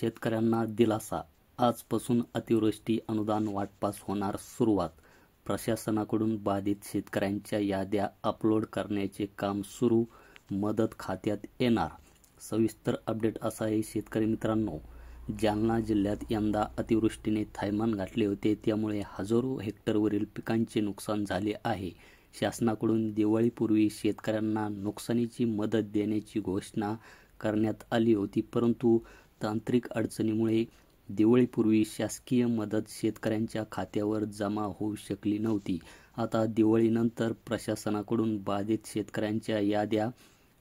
शेतकऱ्यांना दिलासा. आजपासून अतिवृष्टी अनुदान वाटपास होणार सुरुवात. प्रशासनाकडून बाधित शेतकऱ्यांच्या याद्या अपलोड करण्याचे काम सुरू. मदत खात्यात येणार. सविस्तर अपडेट असा आहे शेतकरी मित्रांनो. जालना जिल्ह्यात यंदा अतिवृष्टीने थैमान घातले होते, त्यामुळे हजारो हेक्टरवरील पिकांचे नुकसान झाले आहे. शासनाकडून दिवाळीपूर्वी शेतकऱ्यांना नुकसानीची मदत देण्याची घोषणा करण्यात आली होती, परंतु तांत्रिक अडचणीमुळे दिवाळीपूर्वी शासकीय मदत शेतकऱ्यांच्या खात्यावर जमा होऊ शकली नव्हती. आता दिवाळीनंतर प्रशासनाकडून बाधित शेतकऱ्यांच्या याद्या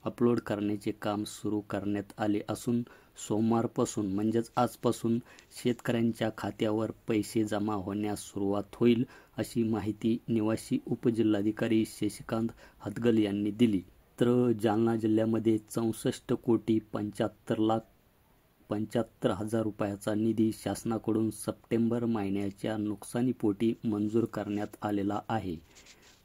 अपलोड करण्याचे काम सुरू करण्यात आले असून सोमवारपासून म्हणजेच आजपासून शेतकऱ्यांच्या खात्यावर पैसे जमा होण्यास सुरुवात होईल, अशी माहिती निवासी उपजिल्हाधिकारी शशिकांत हदगल यांनी दिली. तर जालना जिल्ह्यामध्ये 64,75,75,000 रुपयाचा निधी शासनाकडून सप्टेंबर महिन्याच्या नुकसानीपोटी मंजूर करण्यात आलेला आहे.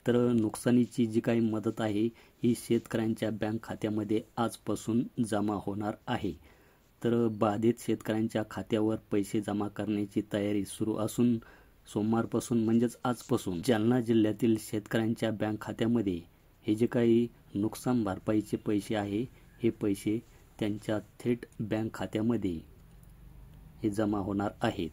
तर नुकसानीची जी काही मदत आहे ही शेतकऱ्यांच्या बँक खात्यामध्ये आजपासून जमा होणार आहे. तर बाधित शेतकऱ्यांच्या खात्यावर पैसे जमा करण्याची तयारी सुरू असून सोमवारपासून म्हणजेच आजपासून जालना जिल्ह्यातील शेतकऱ्यांच्या बँक खात्यामध्ये हे जे काही नुकसान भरपाईचे पैसे आहे हे पैसे त्यांच्या थेट बँक खात्यामध्ये हे जमा होणार आहेत.